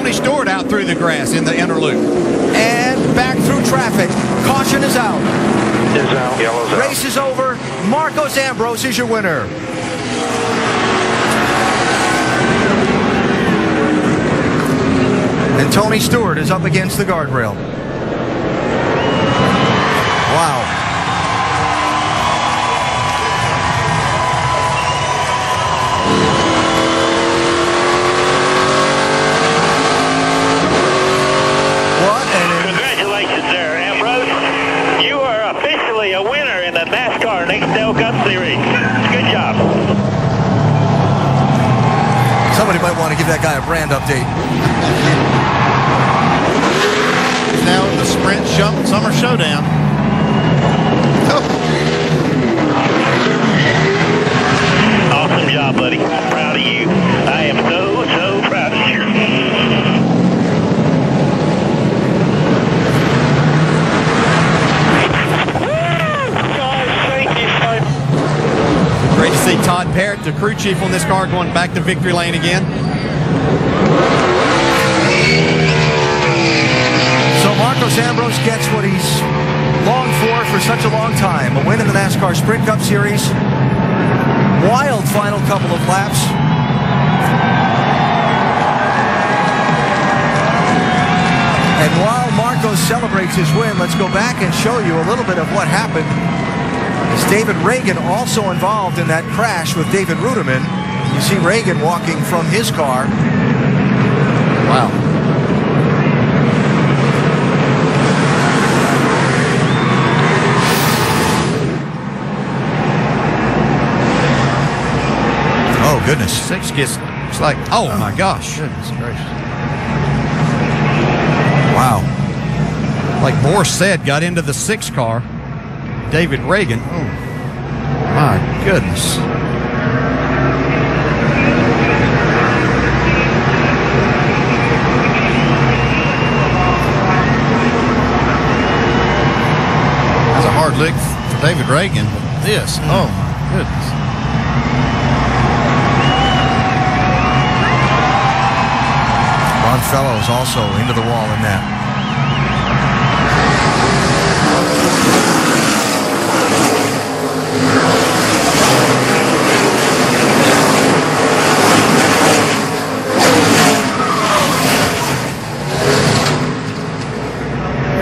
Tony Stewart out through the grass in the inner loop. And back through traffic. Caution is out. Is out. Yellow's out. Race is over. Marcos Ambrose is your winner. And Tony Stewart is up against the guardrail. Wow. Congratulations there, Ambrose. You are officially a winner in the NASCAR Nextel Cup Series. Good job. Somebody might want to give that guy a brand update. He's now in the Sprint Summer Showdown. Oh. Awesome job, buddy. Proud of you. I am so proud of you. Great to see Todd Parrott, the crew chief on this car, going back to victory lane again. So Marcos Ambrose gets what he's longed for such a long time. A win in the NASCAR Sprint Cup Series. Wild final couple of laps. And while Marcos celebrates his win, let's go back and show you a little bit of what happened. As David Reagan also involved in that crash with David Ruderman. You see Reagan walking from his car. Wow. Oh, goodness. Six gets, it's like, oh my gosh. Goodness gracious. Wow. Like Morse said, got into the 6 car. David Reagan. Oh, my goodness. That's a hard lick for David Reagan, but this, oh my goodness. Ron Fellows also into the wall in that.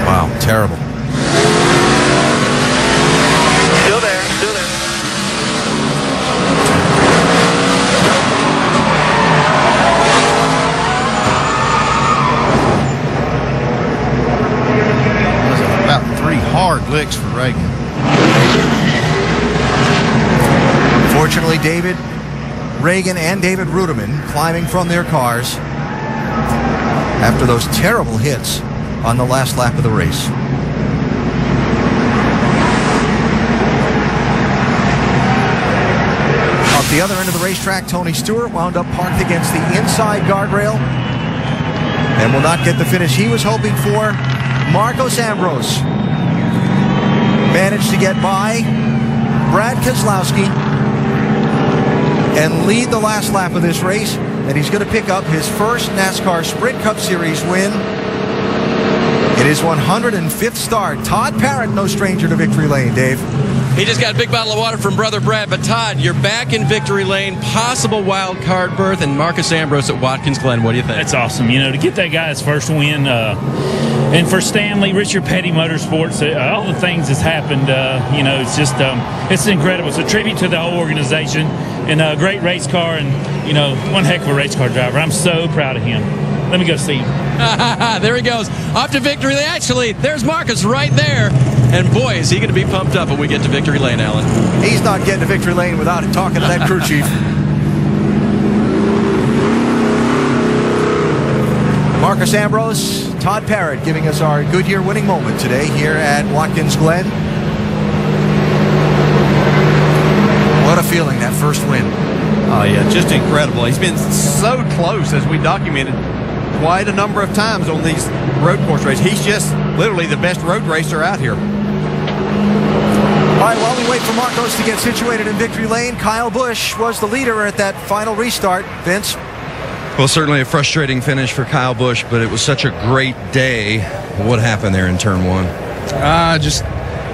Wow, terrible. Still there, still there. About 3 hard licks for Reagan. Fortunately, David Reagan and David Ruderman climbing from their cars after those terrible hits on the last lap of the race. Off the other end of the racetrack, Tony Stewart wound up parked against the inside guardrail and will not get the finish he was hoping for. Marcos Ambrose managed to get by Brad Keselowski and lead the last lap of this race, and he's going to pick up his first NASCAR Sprint Cup Series win. It is 105th start. Todd Parrott, no stranger to victory lane, Dave. He just got a big bottle of water from Brother Brad. But Todd, you're back in victory lane, possible wild card berth, and Marcus Ambrose at Watkins Glen. What do you think? That's awesome. You know, to get that guy his first win, and for Stanley, Richard Petty Motorsports, all the things that's happened, you know, it's just, it's incredible. It's a tribute to the whole organization and a great race car and, you know, one heck of a race car driver. I'm so proud of him. Let me go see him. There he goes. Off to victory lane. Actually, there's Marcus right there. And boy, is he going to be pumped up when we get to victory lane, Alan. He's not getting to victory lane without talking to that crew chief. Marcus Ambrose, Todd Parrott giving us our Goodyear winning moment today here at Watkins Glen. What a feeling, that first win. Oh, yeah, just incredible. He's been so close, as we documented quite a number of times on these road course races. He's just literally the best road racer out here. All right, while we wait for Marcos to get situated in victory lane, Kyle Busch was the leader at that final restart. Vince? Well, certainly a frustrating finish for Kyle Busch, but it was such a great day. What happened there in turn one? Just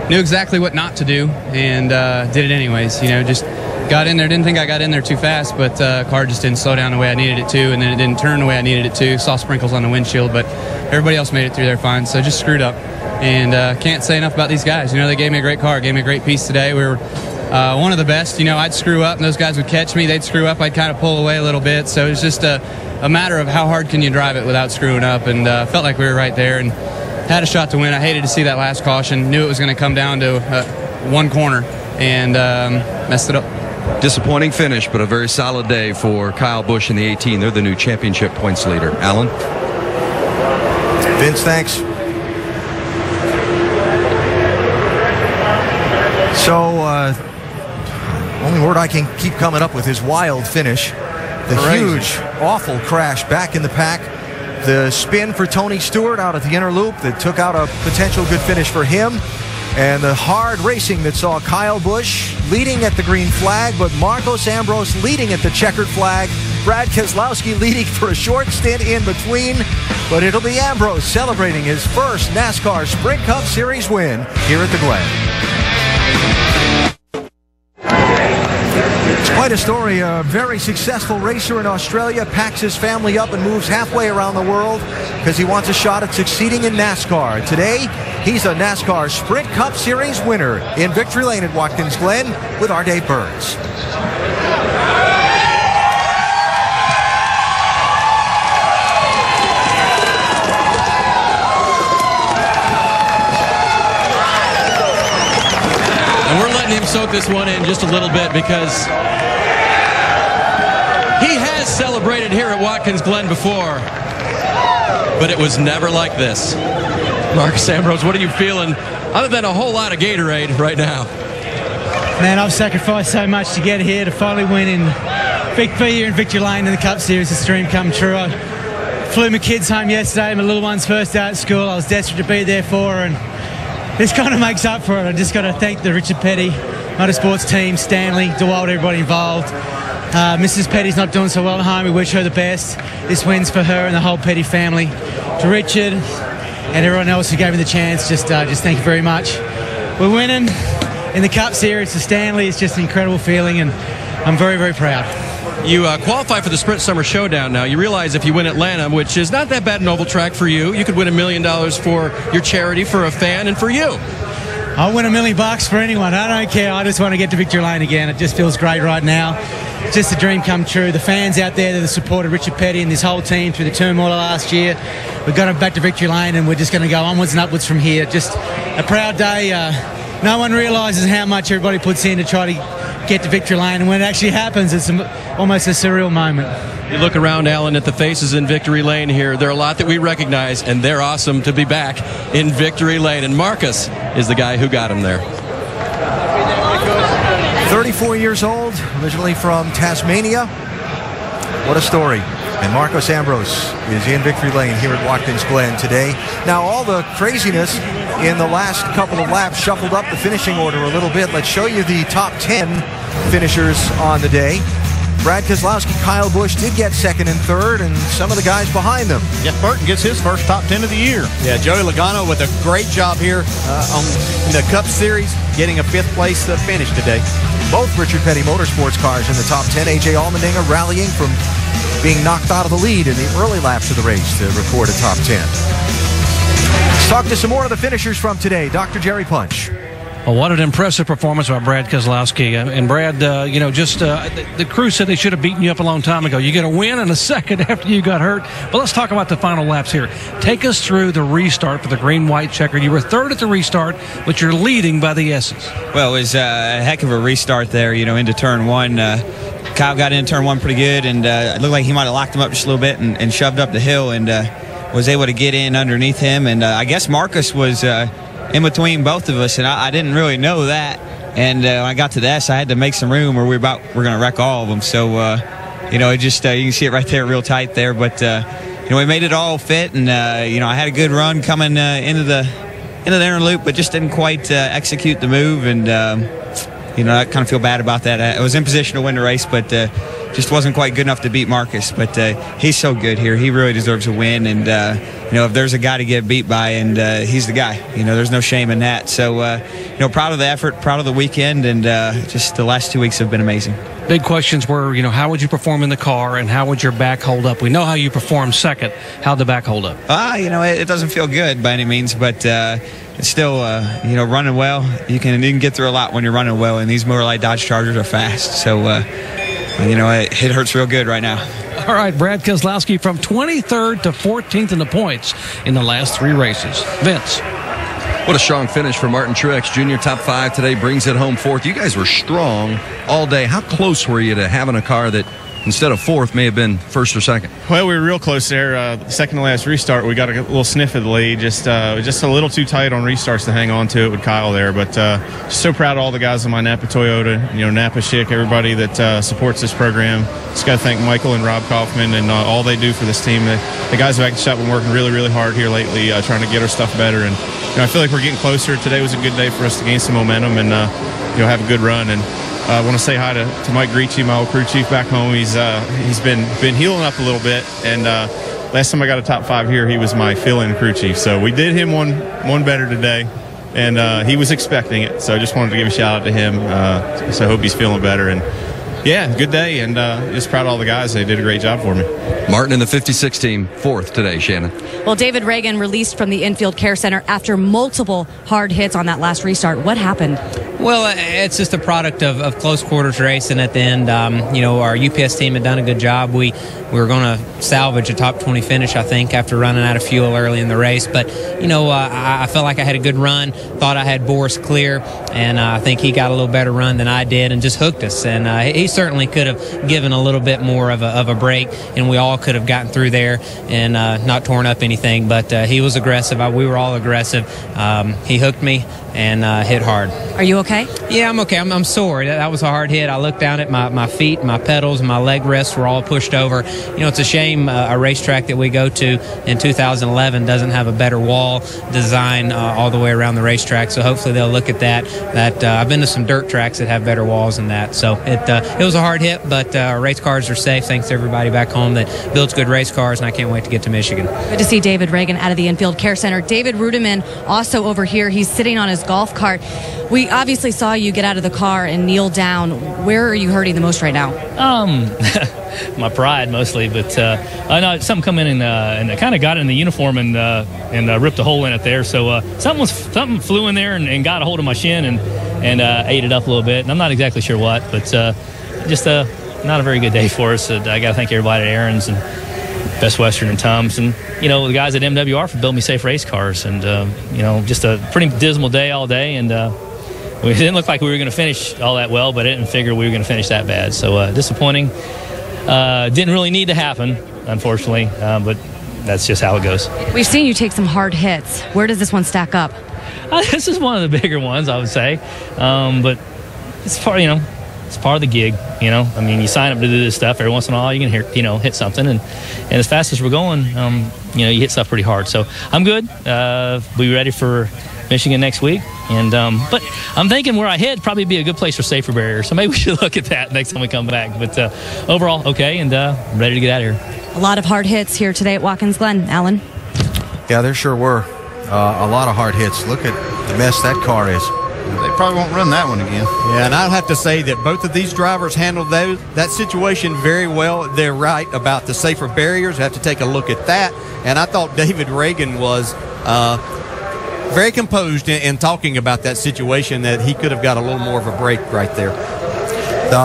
knew exactly what not to do and did it anyways. Just got in there. Didn't think I got in there too fast, but car just didn't slow down the way I needed it to, and then it didn't turn the way I needed it to. Saw sprinkles on the windshield, but everybody else made it through there fine, so just screwed up. And can't say enough about these guys. They gave me a great car, gave me a great piece today. We were one of the best. I'd screw up, and those guys would catch me. They'd screw up. I'd kind of pull away a little bit. So it's just a matter of how hard can you drive it without screwing up. And felt like we were right there and had a shot to win. I hated to see that last caution. Knew it was going to come down to one corner and messed it up. Disappointing finish, but a very solid day for Kyle Busch in the 18. They're the new championship points leader. Alan? Vince, thanks. So, only word I can keep coming up with is wild finish. The huge, awful crash back in the pack. The spin for Tony Stewart out at the inner loop that took out a potential good finish for him. And the hard racing that saw Kyle Busch leading at the green flag, but Marcos Ambrose leading at the checkered flag. Brad Keselowski leading for a short stint in between. But it'll be Ambrose celebrating his first NASCAR Sprint Cup Series win here at the Glen. It's quite a story. A very successful racer in Australia packs his family up and moves halfway around the world because he wants a shot at succeeding in NASCAR. Today, he's a NASCAR Sprint Cup Series winner in Victory Lane at Watkins Glen with our Dave Burns. And we're letting him soak this one in just a little bit because he has celebrated here at Watkins Glen before, but it was never like this. Marcos Ambrose, what are you feeling other than a whole lot of Gatorade right now? Man, I've sacrificed so much to get here to finally win in here in Victory Lane in the Cup Series. It's a dream come true. I flew my kids home yesterday, my little one's first day at school. I was desperate to be there for her, and this kind of makes up for it. I just got to thank the Richard Petty Motorsports team, Stanley, DeWalt, everybody involved. Mrs. Petty's not doing so well at home. We wish her the best. This win's for her and the whole Petty family. To Richard and everyone else who gave me the chance, just thank you very much. We're winning in the Cup Series. To Stanley, it's just an incredible feeling, and I'm very, very proud. You qualify for the Sprint Summer Showdown now. You realize if you win Atlanta, which is not that bad an oval track for you, you could win $1 million for your charity, for a fan, and for you. I'll win $1 million for anyone. I don't care. I just want to get to Victory Lane again. It just feels great right now. It's just a dream come true. The fans out there that have supported Richard Petty and this whole team through the turmoil last year, we've got them back to Victory Lane, and we're just going to go onwards and upwards from here. Just a proud day. No one realises how much everybody puts in to try to get to Victory Lane, and when it actually happens, it's almost a surreal moment. You look around, Alan, at the faces in Victory Lane here. There are a lot that we recognize, and they're awesome to be back in Victory Lane. And Marcus is the guy who got him there. 34 years old, originally from Tasmania. What a story. And Marcos Ambrose is in Victory Lane here at Watkins Glen today. Now, all the craziness in the last couple of laps shuffled up the finishing order a little bit. Let's show you the top 10 finishers on the day. Brad Keselowski, Kyle Busch did get second and third, and some of the guys behind them. Jeff Burton gets his first top 10 of the year. Yeah, Joey Logano with a great job here in the Cup Series, getting a fifth place finish today. Both Richard Petty Motorsports cars in the top 10. A.J. Allmendinger rallying from being knocked out of the lead in the early laps of the race to record a top 10. Let's talk to some more of the finishers from today. Dr. Jerry Punch. Well, what an impressive performance by Brad Keselowski. And Brad, the crew said they should have beaten you up a long time ago. You get a win and a second after you got hurt. But let's talk about the final laps here. Take us through the restart for the green-white checker. You were third at the restart, but you're leading by the S's. Well, it was a heck of a restart there, into turn one. Kyle got in turn one pretty good, and it looked like he might have locked him up just a little bit and shoved up the hill and was able to get in underneath him. And I guess Marcus was in between both of us, and I didn't really know that. And when I got to the S, I had to make some room, or we're going to wreck all of them. So, it just you can see it right there, real tight there. But we made it all fit, and I had a good run coming into the inner loop, but just didn't quite execute the move. And I kind of feel bad about that. I was in position to win the race, but just wasn't quite good enough to beat Marcus. But he's so good here. He really deserves a win. And, if there's a guy to get beat by, and he's the guy, there's no shame in that. So, proud of the effort, proud of the weekend, and just the last 2 weeks have been amazing. Big questions were, how would you perform in the car and how would your back hold up? We know how you performed second. How'd the back hold up? It doesn't feel good by any means, but it's still, running well. You can get through a lot when you're running well, and these Miller Lite Dodge Chargers are fast. So, it hurts real good right now. All right, Brad Keselowski from 23rd to 14th in the points in the last 3 races. Vince. What a strong finish for Martin Truex Jr. Top 5 today, brings it home 4th. You guys were strong all day. How close were you to having a car that instead of 4th may have been 1st or 2nd? Well, we were real close there. Second to last restart, we got a little sniff of the lead. Just a little too tight on restarts to hang on to it with Kyle there. But just so proud of all the guys in my Napa Toyota, Napa Schick, everybody that supports this program. Just got to thank Michael and Rob Kaufman and all they do for this team. The guys back at the shop have been working really, really hard here lately, trying to get our stuff better. And I feel like we're getting closer. Today was a good day for us to gain some momentum and have a good run. And I want to say hi to Mike Gricci, my old crew chief back home. He's been healing up a little bit, and last time I got a top 5 here, he was my fill-in crew chief. So we did him one better today, and he was expecting it. So I just wanted to give a shout out to him. So I hope he's feeling better. And yeah, good day, and just proud of all the guys. They did a great job for me. Martin in the 56 team, 4th today, Shannon. Well, David Reagan released from the infield care center after multiple hard hits on that last restart. What happened? Well, it's just a product of close quarters racing at the end. Our UPS team had done a good job. We were going to salvage a top 20 finish, I think, after running out of fuel early in the race. But, I felt like I had a good run, thought I had Boris clear, and I think he got a little better run than I did and just hooked us. And he certainly could have given a little bit more of a break, and we all could have gotten through there and not torn up anything. But he was aggressive. We were all aggressive. He hooked me and hit hard. Are you okay? Yeah, I'm okay. I'm sore. That was a hard hit. I looked down at my feet, my pedals, and my leg rests were all pushed over. It's a shame a racetrack that we go to in 2011 doesn't have a better wall design all the way around the racetrack. So hopefully they'll look at that. I've been to some dirt tracks that have better walls than that. So it was a hard hit, but our race cars are safe. Thanks to everybody back home that builds good race cars, and I can't wait to get to Michigan. Good to see David Reagan out of the infield care center. David Ruderman also over here. He's sitting on his golf cart. We obviously saw you get out of the car and kneel down. Where are you hurting the most right now? My pride mostly, but I know something come in and I kind of got in the uniform and ripped a hole in it there. So something flew in there and got a hold of my shin and ate it up a little bit. And I'm not exactly sure what, but just not a very good day for us. I got to thank everybody at Aaron's and Best Western and Tums, and the guys at MWR for building me safe race cars. And just a pretty dismal day all day, and it didn't look like we were going to finish all that well, but I didn't figure we were going to finish that bad. So disappointing. Didn't really need to happen, unfortunately, but that's just how it goes. We've seen you take some hard hits. Where does this one stack up? This is one of the bigger ones, I would say, but it's part of the gig. You sign up to do this stuff. Every once in a while, you can hit something, and as fast as we're going, you hit stuff pretty hard. So I'm good. We'll be ready for Michigan next week, and but I'm thinking where I hit probably be a good place for safer barriers. So maybe we should look at that next time we come back. But overall, okay, and ready to get out of here. A lot of hard hits here today at Watkins Glen, Alan. Yeah, there sure were a lot of hard hits. Look at the mess that car is. They probably won't run that one again. Yeah, and I'll have to say that both of these drivers handled that situation very well. They're right about the safer barriers. I have to take a look at that. And I thought David Reagan was very composed in talking about that situation, that he could have got a little more of a break right there.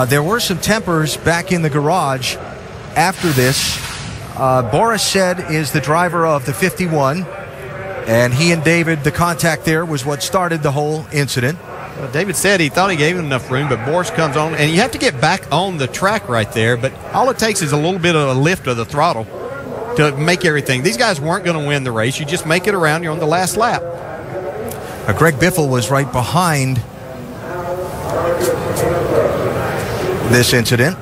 There were some tempers back in the garage after this. Boris said is the driver of the 51. And he and David, the contact there was what started the whole incident. Well, David said he thought he gave him enough room, but Boris comes on, and you have to get back on the track right there, but all it takes is a little bit of a lift of the throttle to make everything. These guys weren't going to win the race. You just make it around. You're on the last lap. Greg Biffle was right behind this incident.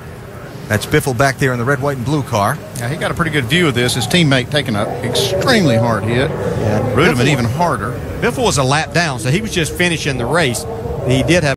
That's Biffle back there in the red, white, and blue car. Yeah, he got a pretty good view of this. His teammate taking an extremely hard hit. Yeah, Ruderman even harder. Biffle was a lap down, so he was just finishing the race. He did have